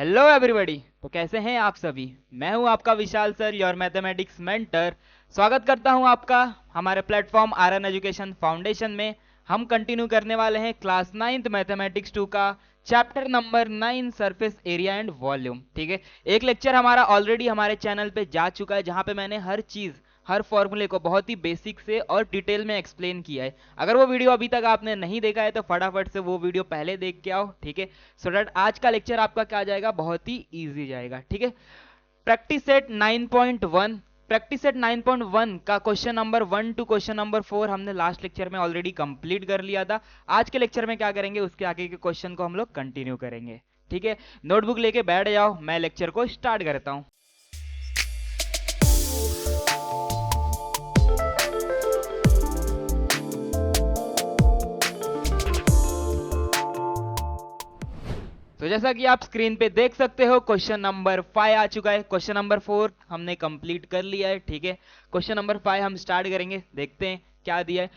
Hello everybody. तो कैसे हैं आप सभी। मैं हूं आपका विशाल सर, योर मैथमेटिक्स मेंटर। स्वागत करता हूं आपका हमारे प्लेटफॉर्म आरएन एजुकेशन फाउंडेशन में। हम कंटिन्यू करने वाले हैं क्लास 9th मैथमेटिक्स 2 का chapter number 9 surface area and volume. ठीक है, एक लेक्चर हमारा ऑलरेडी हमारे चैनल पे जा चुका है जहां पे मैंने हर चीज हर फॉर्मूले को बहुत ही बेसिक से और डिटेल में एक्सप्लेन किया है। अगर वो वीडियो अभी तक आपने नहीं देखा है तो फटाफट से वो वीडियो पहले देख के आओ। ठीक है, सो दैट आज का लेक्चर आपका क्या जाएगा, बहुत ही इजी जाएगा। ठीक है, प्रैक्टिस सेट 9.1। प्रैक्टिस सेट 9.1 का question number 1 to question number 4 हमने लास्ट लेक्चर में ऑलरेडी कंप्लीट कर लिया था। आज के लेक्चर में क्या करेंगे, उसके आगे के क्वेश्चन को हम लोग कंटिन्यू करेंगे। ठीक है, नोटबुक लेके बैठ जाओ, मैं लेक्चर को स्टार्ट करता हूं। तो जैसा कि आप स्क्रीन पे देख सकते हो, क्वेश्चन नंबर 5 आ चुका है। क्वेश्चन नंबर 4 हमने कंप्लीट कर लिया है। ठीक है, क्वेश्चन नंबर 5 हम स्टार्ट करेंगे। देखते हैं क्या दिया है।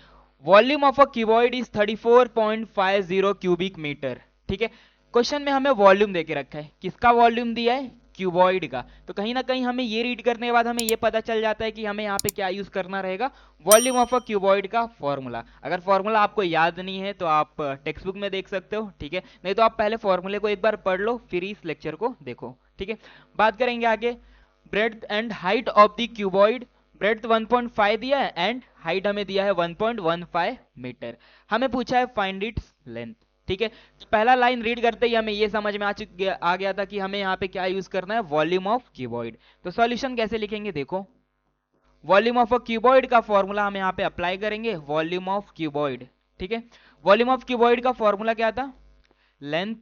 Volume of a cuboid is 34.50 cubic metre. ठीक है, क्वेश्चन में हमें वॉल्यूम देके रखा है। किसका वॉल्यूम दिया है, क्यूबॉइड का। तो कहीं ना कहीं हमें ये रीड करने के बाद हमें ये पता चल जाता है कि हमें यहाँ पे क्या यूज करना रहेगा, वॉल्यूम ऑफ अ क्यूबॉइड का फॉर्मूला। अगर फॉर्मूला आपको याद नहीं है तो आप टेक्स्ट बुक में देख सकते हो। ठीक है, नहीं तो आप पहले फॉर्मूले को एक बार पढ़ लो, फिर इस लेक्चर को देखो। ठीक है, बात करेंगे आगे। Breadth and height of the cuboid. Breadth 1.5 दिया है एंड हाइट हमें दिया है 1.15 मीटर। हमें पूछा है फाइंड इट्स लेंथ। ठीक है, पहला लाइन रीड करते ही हमें ये समझ में आ गया था कि हमें यहाँ पे क्या यूज करना है, वॉल्यूम ऑफ क्यूबॉइड। तो सॉल्यूशन कैसे लिखेंगे, देखो। वॉल्यूम ऑफ अ क्यूबॉइड का फॉर्मूला हम यहाँ पे अप्लाई करेंगे, वॉल्यूम ऑफ क्यूबॉइड। ठीक है, वॉल्यूम ऑफ क्यूबॉइड का फॉर्मूला क्या था, length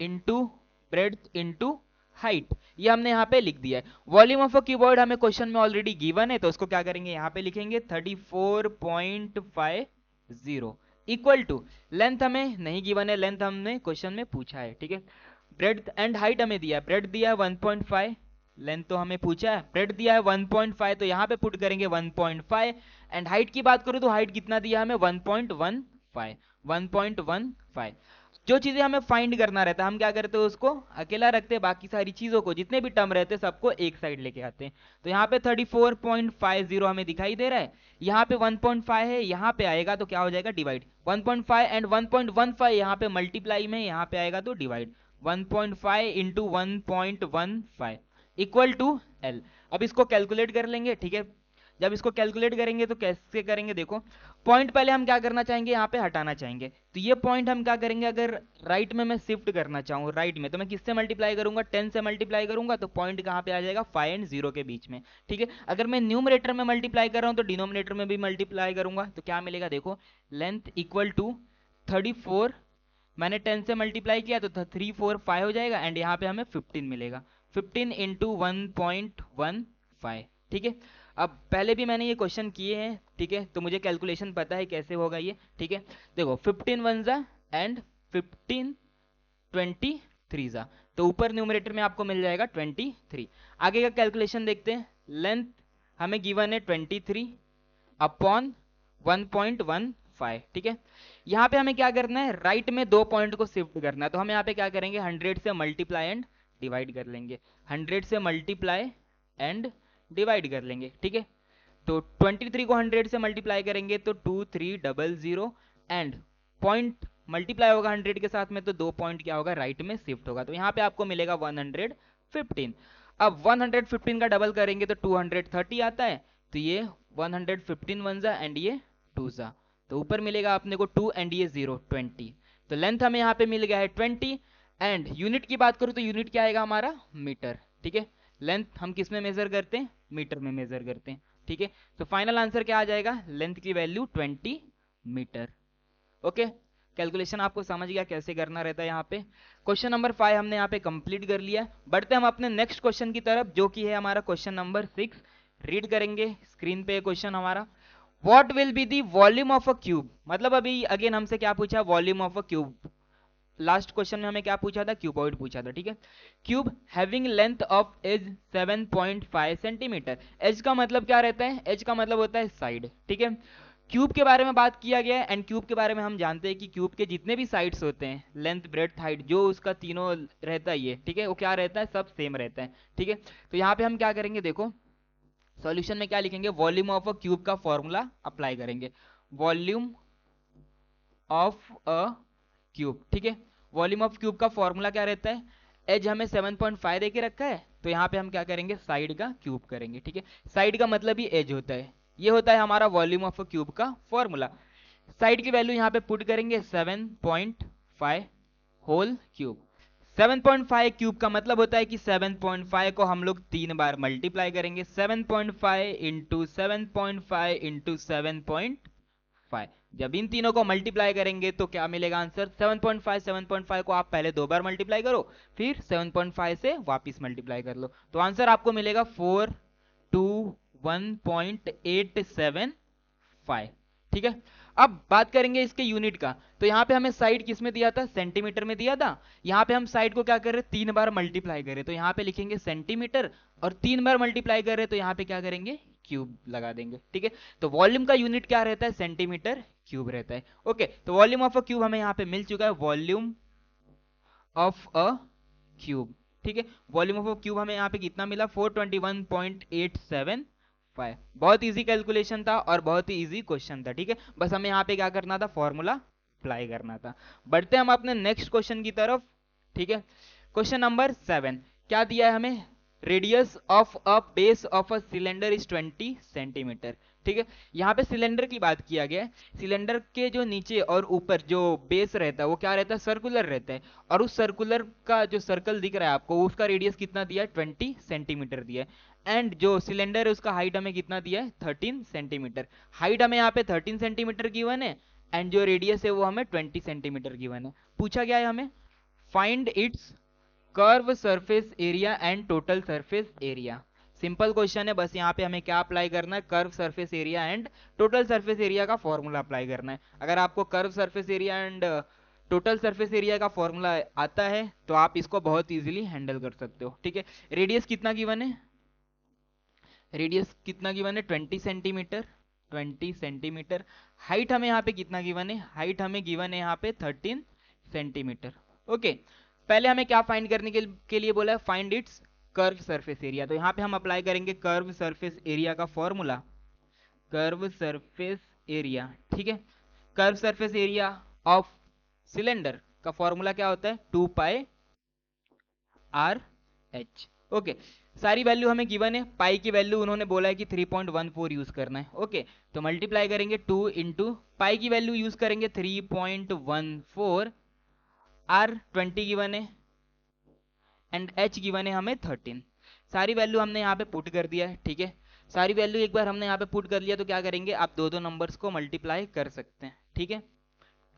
into breadth into height. ये हमने यहाँ पे लिख दिया है। वॉल्यूम ऑफ अ क्यूबॉइड हमें क्वेश्चन में ऑलरेडी गिवन है, तो उसको क्या करेंगे, यहाँ पे लिखेंगे 34.50 इक्वल टू, लेंथ हमें नहीं गिवन है, लेंथ हमने क्वेश्चन में पूछा है। ठीक है, ब्रेड्थ एंड हाइट हमें दिया है, ब्रेड्थ दिया है 1.5, लेंथ तो हमें पूछा है, ब्रेड्थ दिया है 1.5, तो यहाँ पे पुट करेंगे 1.5। एंड हाइट की बात करूँ तो हाइट कितना दिया हमें, 1.15। 1.15 जो चीजें हमें फाइंड करना रहता है हम क्या करते हैं, उसको अकेला रखते हैं, बाकी सारी चीजों को जितने भी टर्म रहते हैं सबको एक साइड लेके आते हैं। तो यहाँ पे 34.50 हमें दिखाई दे रहा है, यहाँ पे 1.5 है, यहाँ पे आएगा तो क्या हो जाएगा, डिवाइड। 1.5 एंड 1.15 यहाँ पे मल्टीप्लाई में, यहाँ पे आएगा तो divide. 1.5 into 1.15 equal to L. अब इसको कैलकुलेट कर लेंगे। ठीक है, जब इसको कैलकुलेट करेंगे तो कैसे करेंगे, देखो। पॉइंट पहले हम क्या करना चाहेंगे, यहाँ पे हटाना चाहेंगे। तो ये पॉइंट हम क्या करेंगे, अगर राइट में मैं शिफ्ट करना चाहूँ, राइट में, तो मैं किससे मल्टीप्लाई करूंगा, 10 से मल्टीप्लाई करूंगा, तो पॉइंट कहाँ पे आ जाएगा, 5 एंड 0 के बीच में। ठीक है, अगर मैं न्यूमरेटर में मल्टीप्लाई कर रहा हूँ तो डिनोमिनेटर में भी मल्टीप्लाई करूंगा, तो क्या मिलेगा, देखो। लेंथ इक्वल टू 34, मैंने 10 से मल्टीप्लाई किया तो 345 हो जाएगा, एंड यहाँ पे हमें 15 मिलेगा। 15 इंटू 1.15। ठीक है, अब पहले भी मैंने ये क्वेश्चन किए हैं। ठीक है, तो मुझे कैलकुलेशन पता है कैसे होगा ये। ठीक है, देखो 15 वन जा एंड 15 23 जा, तो ऊपर न्यूमरेटर में आपको मिल जाएगा 23। आगे का कैलकुलेशन देखते हैं। लेंथ हमें गिवन है 23 अपॉन 1.15। ठीक है, यहाँ पे हमें क्या करना है, राइट में दो पॉइंट को शिफ्ट करना है, तो हम यहाँ पे क्या करेंगे, 100 से मल्टीप्लाई एंड डिवाइड कर लेंगे। 100 से मल्टीप्लाई एंड डिवाइड कर लेंगे। ठीक है, तो 23 को 100 से मल्टीप्लाई करेंगे तो 2300, एंड पॉइंट मल्टीप्लाई होगा 100 के साथ में, तो दो पॉइंट क्या होगा, राइट में शिफ्ट होगा, तो यहाँ पे आपको मिलेगा 115। अब 115 का डबल करेंगे तो 230 आता है, तो ये 115 वन जा एंड ये 2 जा, तो ऊपर मिलेगा अपने को 2 एंड ये 0 20। तो लेंथ हमें यहाँ पे मिल गया है 20। एंड यूनिट की बात करूँ तो यूनिट क्या आएगा हमारा, मीटर। ठीक है, लेंथ हम किस में मेजर करते हैं, मीटर में मेजर करते हैं। ठीक है, तो फाइनल आंसर क्या आ जाएगा, लेंथ की वैल्यू 20 मीटर। ओके, कैलकुलेशन आपको समझ गया कैसे करना रहता है। यहाँ पे क्वेश्चन नंबर 5 हमने यहाँ पे कंप्लीट कर लिया। बढ़ते हम अपने नेक्स्ट क्वेश्चन की तरफ, जो कि है हमारा क्वेश्चन नंबर 6। रीड करेंगे, स्क्रीन पे क्वेश्चन हमारा। What will be the volume of a cube. मतलब अभी अगेन हमसे क्या पूछा, volume of a cube. Last question में हमें क्या पूछा था, क्यूबॉइड पूछा था। ठीक है, cube having length of edge 7.5 centimetre. Edge का मतलब क्या रहता है, एज का मतलब होता है साइड। ठीक है, क्यूब के बारे में बात किया गया है एंड क्यूब के बारे में हम जानते हैं कि क्यूब के जितने भी साइड्स होते हैं, लेंथ ब्रेड्थ हाइट, जो उसका तीनों रहता है ये, ठीक है, वो क्या रहता है, सब सेम रहता है, ठीक है। तो यहाँ पे हम क्या करेंगे, देखो सॉल्यूशन में क्या लिखेंगे, वॉल्यूम ऑफ अ क्यूब का फॉर्मूला अप्लाई करेंगे, वॉल्यूम ऑफ अ क्यूब, ठीक है। वॉल्यूम ऑफ क्यूब का फॉर्मूला क्या रहता है, एज हमें 7.5 दे के रखा है, तो यहाँ पे हम क्या करेंगे, साइड का क्यूब करेंगे, ठीक है। साइड का मतलब ही एज होता है, ये होता है हमारा वॉल्यूम ऑफ अ क्यूब का फॉर्मूला। साइड की वैल्यू यहाँ पे पुट करेंगे 7.5 होल क्यूब। 7.5 क्यूब का मतलब होता है कि 7.5 को हम लोग 3 बार मल्टीप्लाई करेंगे, 7.5 इंटू 7.5 इंटू 7.5। जब इन तीनों को मल्टीप्लाई करेंगे तो क्या मिलेगा आंसर, 7.5 को आप पहले 2 बार मल्टीप्लाई करो, फिर 7.5 से वापस मल्टीप्लाई कर लो, तो आंसर आपको मिलेगा 421.875, ठीक है। अब बात करेंगे इसके यूनिट का, तो यहाँ पे हमें साइड किस में दिया था, सेंटीमीटर में दिया था। यहाँ पे हम साइड को क्या कर रहे हैं, 3 बार मल्टीप्लाई कर रहे हैं, तो यहाँ पे लिखेंगे सेंटीमीटर, और 3 बार मल्टीप्लाई कर रहे हैं तो यहाँ पे क्या करेंगे, क्यूब लगा देंगे, ठीक है। तो वॉल्यूम का यूनिट क्या रहता है, सेंटीमीटर क्यूब रहता है। ओके, तो वॉल्यूम ऑफ अ क्यूब हमें यहाँ पे मिल चुका है, वॉल्यूम ऑफ अ क्यूब, ठीक है। वॉल्यूम ऑफ अ क्यूब हमें यहाँ पे कितना मिला, 421.875। बहुत इजी कैलकुलेशन था और बहुत ही इजी क्वेश्चन था, ठीक है। बस हमें यहाँ पे क्या करना था, फॉर्मूला अप्लाई करना था। बढ़ते हम अपने नेक्स्ट क्वेश्चन की तरफ, ठीक है। क्वेश्चन नंबर 7 क्या दिया है हमें, radius of a base of a cylinder is 20 centimetre, ठीक है। यहाँ पे सिलेंडर की बात किया गया है, सिलेंडर के जो नीचे और ऊपर जो बेस रहता है वो क्या रहता है, सर्कुलर रहता है, और उस सर्कुलर का जो सर्कल दिख रहा है आपको, उसका रेडियस कितना दिया है, 20 सेंटीमीटर दिया है, एंड जो सिलेंडर है उसका हाइट हमें कितना दिया है, 13 सेंटीमीटर। हाइट हमें यहाँ पे 13 सेंटीमीटर गिवन है, एंड जो रेडियस है वो हमें 20 सेंटीमीटर गिवन है। पूछा गया है हमें find its curve surface area and total surface area. Simple question है, बस यहाँ पे हमें क्या अप्लाई करना है, curve surface area and total surface area का फॉर्मूला अप्लाई करना है। अगर आपको curve surface area and total surface area का फॉर्मूला आता है तो आप इसको बहुत इजीली हैंडल कर सकते हो, ठीक है। रेडियस कितना गिवन है, रेडियस कितना गिवन है, 20 सेंटीमीटर, 20 सेंटीमीटर। हाइट हमें यहाँ पे कितना गिवन है, हाइट हमें गिवन है यहाँ पे 13 सेंटीमीटर। ओके, पहले हमें क्या फाइंड करने के लिए बोला है, find its curve surface area. तो यहाँ पे हम अप्लाई करेंगे कर्व सरफेस एरिया का फॉर्मूला, कर्व सरफेस एरिया, ठीक है। Curve surface area of cylinder का फॉर्मूला क्या होता है, 2 पाई आर एच। ओके, सारी वैल्यू हमें गिवन है, पाई की वैल्यू उन्होंने बोला है कि 3.14 यूज करना है। ओके, तो मल्टीप्लाई करेंगे 2 इंटू पाई की वैल्यू यूज करेंगे 3.14, आर 20 गिवन है एंड एच गिवन है हमें 13। सारी वैल्यू हमने यहाँ पे पुट कर दिया है, ठीक है। सारी वैल्यू एक बार हमने यहाँ पे पुट कर लिया तो क्या करेंगे, आप दो दो नंबर्स को मल्टीप्लाई कर सकते हैं, ठीक है।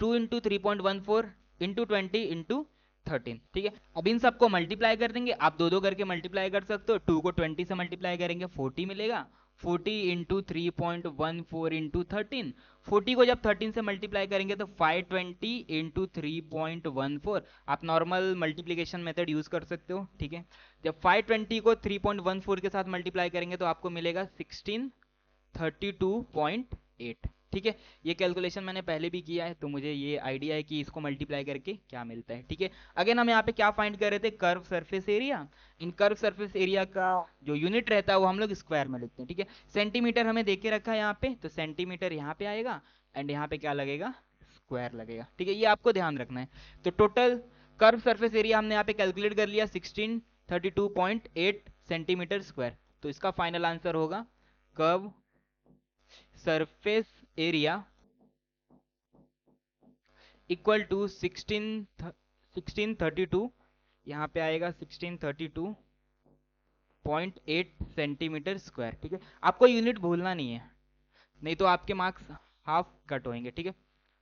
2 इंटू 3.14 इंटू 20 इंटू 13, ठीक है। अब इन सबको मल्टीप्लाई कर देंगे, आप दो दो करके मल्टीप्लाई कर सकते हो, 2 को 20 से मल्टीप्लाई करेंगे 40 मिलेगा, 40 इंटू 3.14 इंटू 13, 40 को जब 13 से मल्टीप्लाई करेंगे तो 520 इंटू 3.14, आप नॉर्मल मल्टीप्लीकेशन मेथड यूज कर सकते हो, ठीक है। जब 520 को 3.14 के साथ मल्टीप्लाई करेंगे तो आपको मिलेगा 1632.8, ठीक है। ये कैलकुलेशन मैंने पहले भी किया है तो मुझे ये आइडिया है कि इसको मल्टीप्लाई करके क्या मिलता है, ठीक है। अगेन हम यहाँ पे क्या फाइंड कर रहे थे, कर्व सरफेस एरिया। इन कर्व सरफेस एरिया का जो यूनिट रहता है वो हम लोग स्क्वायर में लिखते हैं, ठीक है। सेंटीमीटर हमें देके रखा है यहाँ पे, तो सेंटीमीटर यहाँ पे आएगा एंड यहाँ पे क्या लगेगा, स्क्वायर लगेगा, ठीक है। ये आपको ध्यान रखना है। तो टोटल कर्व सरफेस एरिया हमने यहाँ पे कैलकुलेट कर लिया 1632.8 सेंटीमीटर स्क्वायर। तो इसका फाइनल आंसर होगा curve surface area equal to 1632, यहाँ पे आएगा 1632.8 सेंटीमीटर स्क्वायर, ठीक है। आपको यूनिट भूलना नहीं है, नहीं तो आपके मार्क्स हाफ कट होंगे, ठीक है।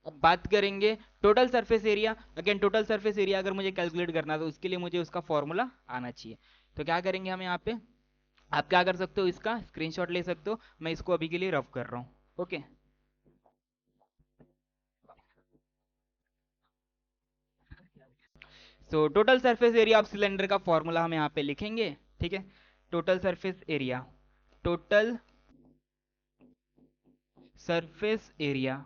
अब बात करेंगे total surface area. Again total surface area अगर मुझे कैलकुलेट करना है तो उसके लिए मुझे उसका फॉर्मूला आना चाहिए। तो क्या करेंगे हम यहाँ पे, आप क्या कर सकते हो, इसका स्क्रीनशॉट ले सकते हो, मैं इसको अभी के लिए रफ कर रहा हूँ। Okay, so total surface area of cylinder का फॉर्मूला हम यहाँ पे लिखेंगे, ठीक है। Total surface area, total surface area,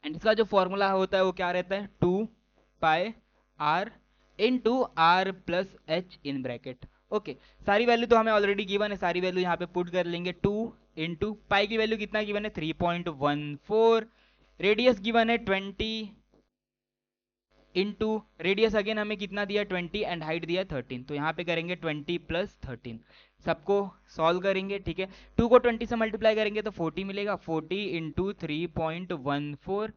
and इसका जो फॉर्मूला होता है वो क्या रहता है, 2πr into R plus H in bracket. Okay, सारी वैल्यू तो हमें ऑलरेडी गिवन है, सारी वैल्यू यहाँ पे पुट कर लेंगे। 2 इंटू पाई की वैल्यू कितना गिवन है, 3.14, रेडियस गिवन है 20 इंटू रेडियस अगेन हमें कितना दिया 20 एंड हाइट दिया 13, तो यहाँ पे करेंगे 20 प्लस 13, सबको सॉल्व करेंगे। ठीक है, 2 को 20 से मल्टीप्लाई करेंगे तो 40 मिलेगा, 40 इंटू 3.14,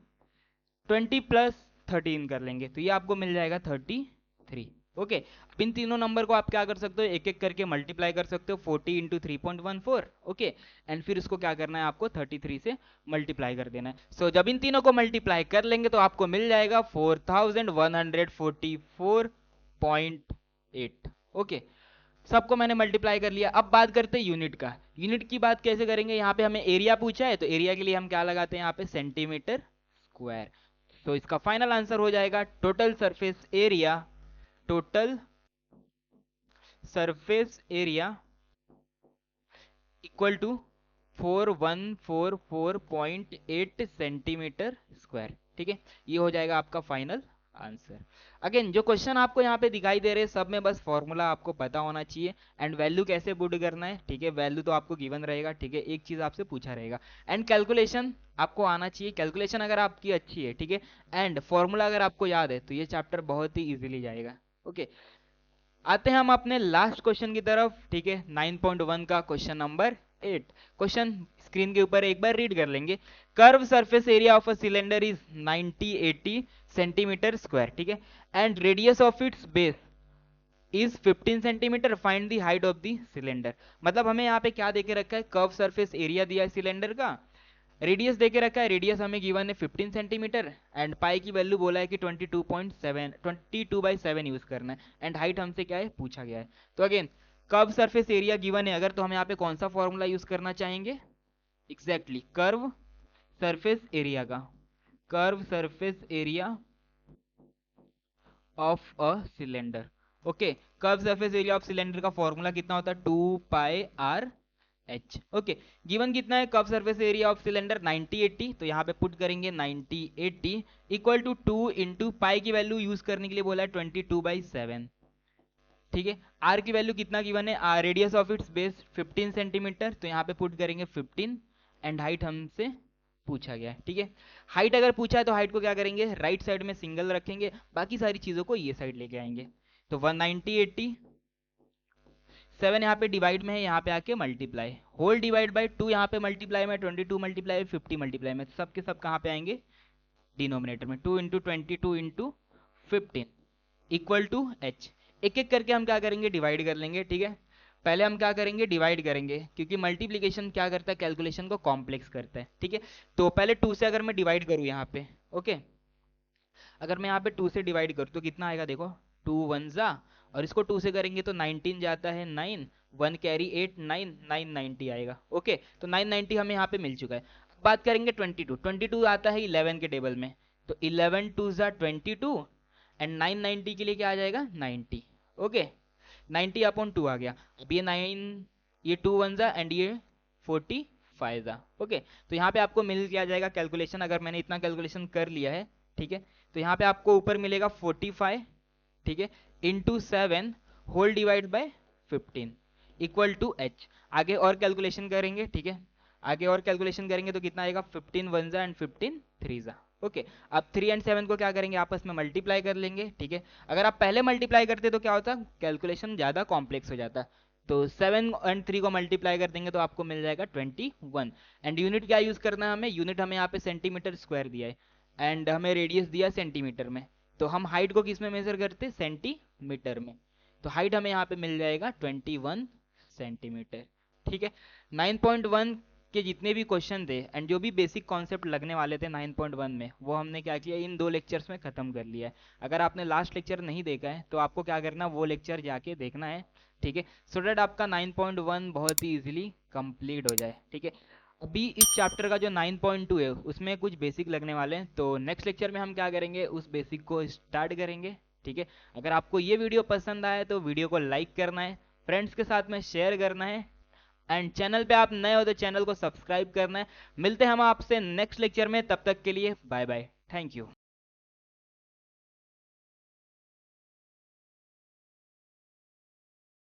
20 प्लस 13 कर लेंगे तो ये आपको मिल जाएगा 33। ओके, अब इन तीनों नंबर को आप क्या कर सकते हो, एक एक करके मल्टीप्लाई कर सकते हो, 40 इंटू 3.14। ओके, एंड फिर इसको क्या करना है, आपको 33 से मल्टीप्लाई कर देना है। सो जब इन तीनों को मल्टीप्लाई कर लेंगे तो आपको मिल जाएगा 4144.8। ओके, सबको मैंने मल्टीप्लाई कर लिया। अब बात करते हैं यूनिट का। यूनिट की बात कैसे करेंगे, यहाँ पे हमें एरिया पूछा है तो एरिया के लिए हम क्या लगाते हैं यहाँ पे, सेंटीमीटर स्क्वायर। तो इसका फाइनल आंसर हो जाएगा total surface area, total surface area equal to 4144.8 centimetre square. ठीक है, ये हो जाएगा आपका फाइनल आंसर। अगेन जो क्वेश्चन आपको यहाँ पे दिखाई दे रहे हैं सब में बस फॉर्मूला आपको पता होना चाहिए एंड वैल्यू कैसे पुट करना है। ठीक है, वैल्यू तो आपको गिवन रहेगा। ठीक है, एक चीज आपसे पूछा रहेगा एंड कैलकुलेशन आपको आना चाहिए। कैलकुलेशन अगर आपकी अच्छी है, ठीक है, एंड फॉर्मूला अगर आपको याद है तो ये चैप्टर बहुत ही इजीली जाएगा। ओके, आते हैं हम अपने लास्ट क्वेश्चन की तरफ। ठीक है, 9.1 का क्वेश्चन नंबर 8। क्वेश्चन स्क्रीन के ऊपर एक बार रीड कर लेंगे। Curve surface area of a cylinder is 9080 centimetre square. ठीक है, and radius of its base is 15 centimetre, find the height of the cylinder. मतलब हमें यहाँ पे क्या देके रखा है, कर्व सरफेस एरिया दिया है सिलेंडर का, रेडियस देके रखा है, रेडियस हमें गिवन है 15 सेंटीमीटर एंड पाई की वैल्यू बोला है कि 22.7 यूज करना है एंड हाइट हमसे क्या है पूछा गया है। तो again curve surface area given है अगर, तो हम यहाँ पे कौन सा फॉर्मूला यूज करना चाहेंगे, एग्जैक्टली कर्व सरफेस एरिया का, curve surface area of a cylinder. Okay, curve surface area of cylinder का फॉर्मूला कितना होता है, 2πr एच। ओके, गिवन कितना है curve surface area of cylinder 9080, तो यहाँ पे पुट करेंगे 9080 इक्वल टू 2 इंटू पाई की वैल्यू यूज करने के लिए बोला है 22/7। ठीक है, आर की वैल्यू कितना गिवन है, radius of its base 15 centimetre, तो यहाँ पे पुट करेंगे 15 एंड हाइट हमसे पूछा गया है। ठीक है, हाइट अगर पूछा है तो हाइट को क्या करेंगे, राइट साइड में सिंगल रखेंगे, बाकी सारी चीजों को ये साइड लेके आएंगे। तो 190/80, 7 यहाँ पे डिवाइड में है, यहाँ पे आके मल्टीप्लाई, होल डिवाइड बाय 2 यहाँ पे मल्टीप्लाई में, 22 मल्टीप्लाई 50 मल्टीप्लाई में, सब के सब कहाँ पे आएंगे, डिनोमिनेटर में। 2 into 22 into 15 equal to H. एक एक करके हम क्या करेंगे, डिवाइड कर लेंगे। ठीक है, पहले हम क्या करेंगे, डिवाइड करेंगे, क्योंकि मल्टीप्लीकेशन क्या करता है, कैलकुलेशन को कॉम्प्लेक्स करता है। ठीक है, तो पहले 2 से अगर मैं डिवाइड करूँ यहाँ पे, ओके, अगर मैं यहाँ पे 2 से डिवाइड करूँ तो कितना आएगा, देखो 2 1 जा, और इसको 2 से करेंगे तो 19 जाता है 9, 1 कैरी 8, 9 990 आएगा। ओके, तो 990 हमें यहाँ पे मिल चुका है। बात करेंगे 22, 22 आता है 11 के टेबल में, तो 11 2 जा 22 एंड 990 के लिए क्या आ जाएगा 90। ओके, 90 अपॉन 2 आ गया। अब ये 9, ये 2 1 जा एंड ये 45 जा। ओके, तो यहाँ पे आपको मिल क्या जाएगा कैलकुलेशन, अगर मैंने इतना कैलकुलेशन कर लिया है, ठीक है, तो यहाँ पे आपको ऊपर मिलेगा 45, ठीक है, into 7 whole divide by 15 equal to H. आगे और कैलकुलेशन करेंगे। ठीक है, आगे और कैलकुलेशन करेंगे तो कितना आएगा, 15 1 जा एंड 15 3 जा। ओके, अब 3 एंड 7 को क्या करेंगे, आपस में मल्टीप्लाई कर लेंगे। ठीक है, अगर आप पहले मल्टीप्लाई करते तो क्या होता, कैलकुलेशन ज्यादा कॉम्प्लेक्स हो जाता। तो 7 एंड 3 को मल्टीप्लाई कर देंगे तो आपको मिल जाएगा 21 एंड यूनिट क्या यूज करना है हमें, यूनिट हमें यहाँ पे सेंटीमीटर स्क्वायर दिया है एंड हमें रेडियस दिया सेंटीमीटर में, तो हम हाइट को किस में मेजर करते हैं, सेंटीमीटर में, तो हाइट हमें यहाँ पे मिल जाएगा 21 सेंटीमीटर। ठीक है, 9.1 के जितने भी क्वेश्चन थे एंड जो भी बेसिक कॉन्सेप्ट लगने वाले थे 9.1 में, वो हमने क्या किया, इन 2 लेक्चर्स में खत्म कर लिया है। अगर आपने लास्ट लेक्चर नहीं देखा है तो आपको क्या करना, वो लेक्चर जाके देखना है। ठीक है, सो दैट आपका 9.1 बहुत ही इजीली कंप्लीट हो जाए। ठीक है, अभी इस चैप्टर का जो 9.2 है उसमें कुछ बेसिक लगने वाले हैं, तो नेक्स्ट लेक्चर में हम क्या करेंगे, उस बेसिक को स्टार्ट करेंगे। ठीक है, अगर आपको ये वीडियो पसंद आए तो वीडियो को लाइक करना है, फ्रेंड्स के साथ में शेयर करना है, एंड चैनल पे आप नए हो तो चैनल को सब्सक्राइब करना है। मिलते हैं हम आपसे नेक्स्ट लेक्चर में, तब तक के लिए बाय बाय, थैंक यू।